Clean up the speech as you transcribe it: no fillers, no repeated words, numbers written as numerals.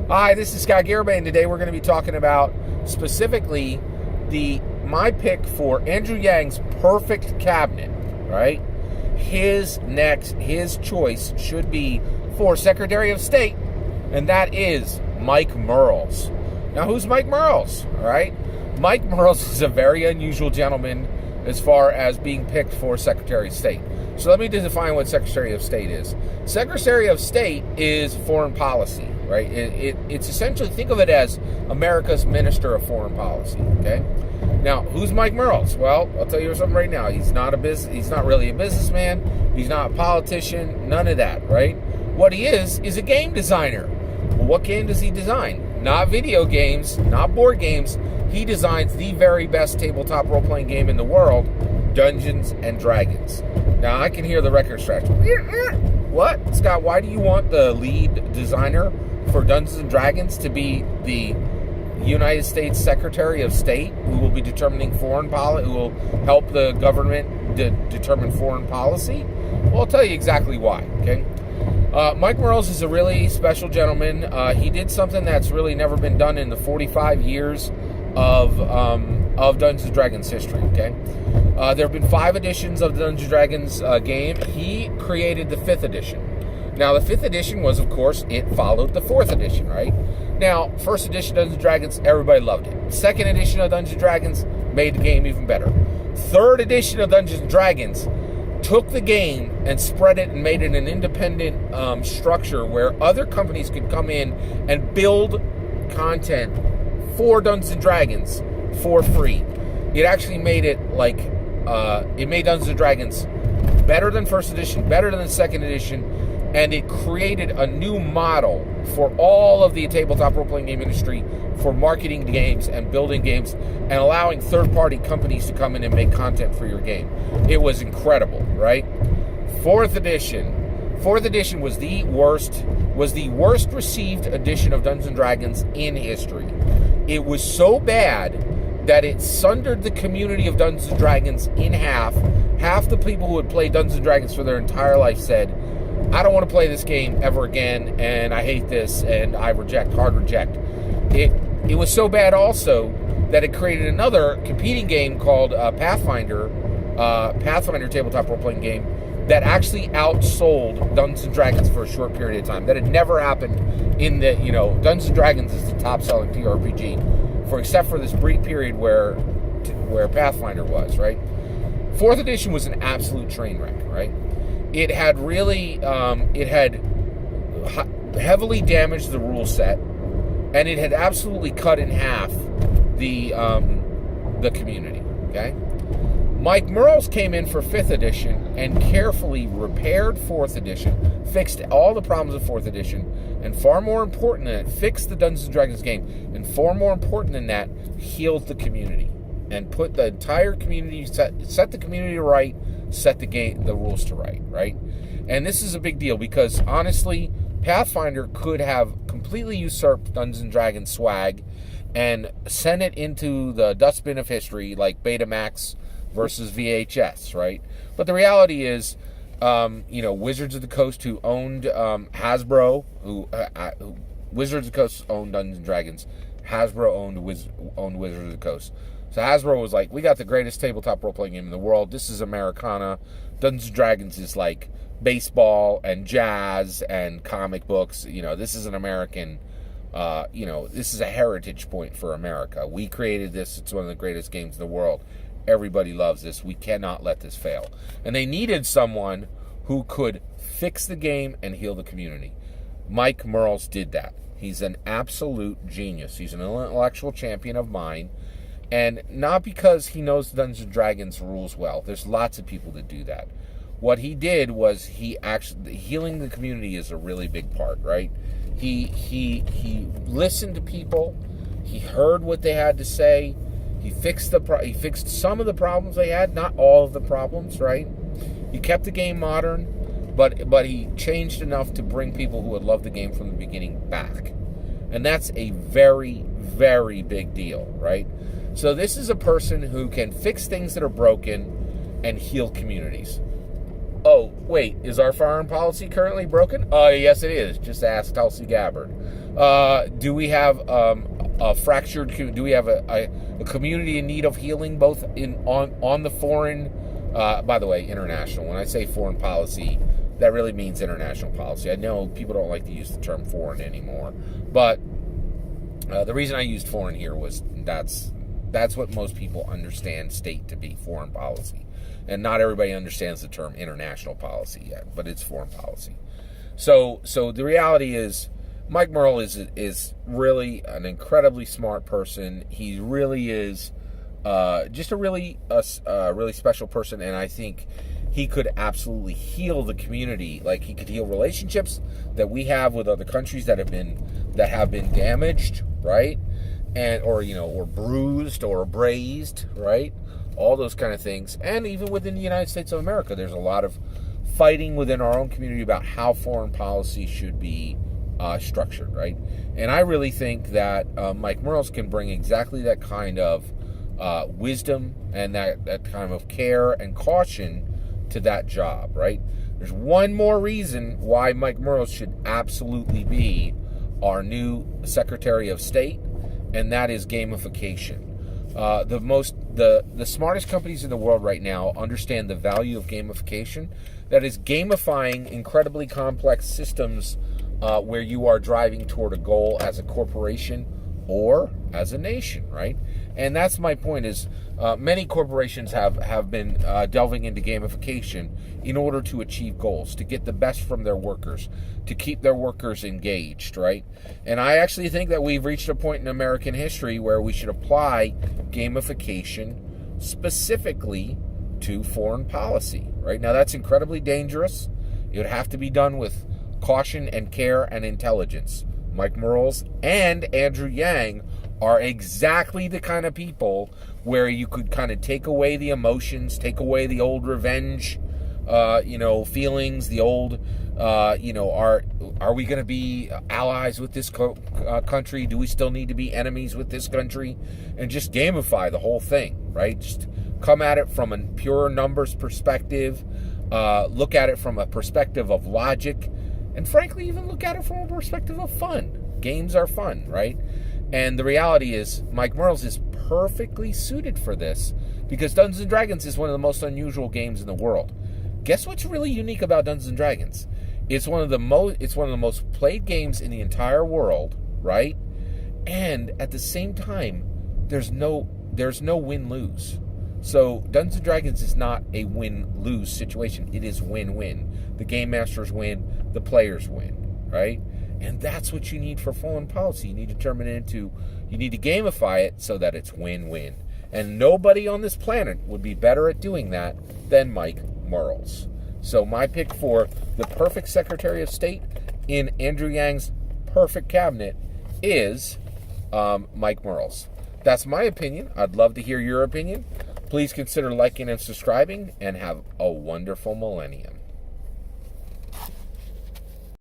Hi, this is Scott Garibay, and today we're going to be talking about specifically my pick for Andrew Yang's perfect cabinet, right? His choice should be for Secretary of State, and that is Mike Mearls. Now, who's Mike Mearls, all right? Mike Mearls is a very unusual gentleman as far as being picked for Secretary of State. So let me define what Secretary of State is. Secretary of State is foreign policy, right? It's essentially, think of it as America's Minister of Foreign Policy, okay? Now, who's Mike Mearls? Well, I'll tell you something right now. He's not really a businessman. He's not a politician. None of that, right? What he is a game designer. Well, what game does he design? Not video games, not board games. He designs the very best tabletop role-playing game in the world, Dungeons and Dragons. Now, I can hear the record scratch. What? Scott, why do you want the lead designer for Dungeons and Dragons to be the United States Secretary of State, who will be determining foreign policy, who will help the government determine foreign policy? Well, I'll tell you exactly why, okay? Mike Mearls is a really special gentleman. He did something that's really never been done in the 45 years of Dungeons and Dragons history, okay? There have been 5 editions of the Dungeons and Dragons game. He created the 5th edition. Now, the 5th edition was, of course, it followed the 4th edition, right? Now, 1st edition of Dungeons and Dragons, everybody loved it. 2nd edition of Dungeons and Dragons made the game even better. 3rd edition of Dungeons and Dragons took the game and spread it and made it an independent structure where other companies could come in and build content for Dungeons and Dragons for free. It actually made it it made Dungeons and Dragons better than 1st edition, better than the 2nd edition, and it created a new model for all of the tabletop role-playing game industry for marketing games and building games and allowing third-party companies to come in and make content for your game. It was incredible, right? 4th edition was the worst received edition of Dungeons and Dragons in history. It was so bad that it sundered the community of Dungeons & Dragons in half. Half the people who had played Dungeons & Dragons for their entire life said, I don't want to play this game ever again, and I hate this, and I hard reject. It was so bad also that it created another competing game called Pathfinder tabletop role-playing game that actually outsold Dungeons & Dragons for a short period of time. That had never happened in the, Dungeons & Dragons is the top-selling TRPG. Except for this brief period where Pathfinder was, right? 4th edition was an absolute train wreck, right? It had really, heavily damaged the rule set, and it had absolutely cut in half the community, okay? Mike Mearls came in for 5th edition and carefully repaired 4th edition, fixed all the problems of 4th edition, and far more important than that, fixed the Dungeons and Dragons game, and far more important than that, healed the community and put the entire community, set the community to right, set the rules to right? And this is a big deal because honestly, Pathfinder could have completely usurped Dungeons and Dragons swag and sent it into the dustbin of history like Betamax versus VHS, right? But the reality is, Wizards of the Coast, who owned Hasbro, Wizards of the Coast owned Dungeons and Dragons. Hasbro owned Wizards of the Coast. So Hasbro was like, we got the greatest tabletop role-playing game in the world. This is Americana. Dungeons and Dragons is like baseball and jazz and comic books. This is an American, this is a heritage point for America. We created this. It's one of the greatest games in the world. Everybody loves this. We cannot let this fail. And they needed someone who could fix the game and heal the community. Mike Mearls did that. He's an absolute genius. He's an intellectual champion of mine. And not because he knows Dungeons & Dragons rules well. There's lots of people that do that. What he did was healing the community is a really big part, right? He listened to people. He heard what they had to say. He fixed some of the problems they had, not all of the problems, right? He kept the game modern, but he changed enough to bring people who had loved the game from the beginning back. And that's a very, very big deal, right? So this is a person who can fix things that are broken and heal communities. Oh, wait, is our foreign policy currently broken? Yes, it is. Just ask Tulsi Gabbard. Do we have a fractured? Do we have a community in need of healing, both on the foreign? By the way, international. When I say foreign policy, that really means international policy. I know people don't like to use the term foreign anymore, but the reason I used foreign here was that's what most people understand state to be, foreign policy. And not everybody understands the term international policy yet, but it's foreign policy. So the reality is, Mike Mearls is really an incredibly smart person. He really is just a really special person, and I think he could absolutely heal the community. Like, he could heal relationships that we have with other countries that have been damaged, right? And or bruised or abrased, right? All those kind of things. And even within the United States of America, there's a lot of fighting within our own community about how foreign policy should be structured, right? And I really think that Mike Mearls can bring exactly that kind of wisdom and that kind of care and caution to that job, right? There's one more reason why Mike Mearls should absolutely be our new Secretary of State, and that is gamification. The smartest companies in the world right now understand the value of gamification. That is, gamifying incredibly complex systems where you are driving toward a goal as a corporation or as a nation, right? And that's my point, is many corporations have been delving into gamification in order to achieve goals, to get the best from their workers, to keep their workers engaged, right? And I actually think that we've reached a point in American history where we should apply gamification specifically to foreign policy, right? Now, that's incredibly dangerous. It would have to be done with caution and care and intelligence. Mike Mearls and Andrew Yang are exactly the kind of people where you could kind of take away the emotions, take away the old revenge, feelings, the old, are we going to be allies with this country? Do we still need to be enemies with this country? And just gamify the whole thing, right? Just come at it from a pure numbers perspective, look at it from a perspective of logic, and frankly, even look at it from a perspective of fun. Games are fun, right? And the reality is, Mike Mearls is perfectly suited for this, because Dungeons & Dragons is one of the most unusual games in the world. Guess what's really unique about Dungeons & Dragons? It's one of the most played games in the entire world, right? And at the same time, there's no win-lose. So Dungeons & Dragons is not a win-lose situation. It is win-win. The game masters win, the players win, right? And that's what you need for foreign policy. You need to turn it into, you need to gamify it so that it's win-win. And nobody on this planet would be better at doing that than Mike Mearls. So my pick for the perfect Secretary of State in Andrew Yang's perfect cabinet is Mike Mearls. That's my opinion. I'd love to hear your opinion. Please consider liking and subscribing, and have a wonderful millennium.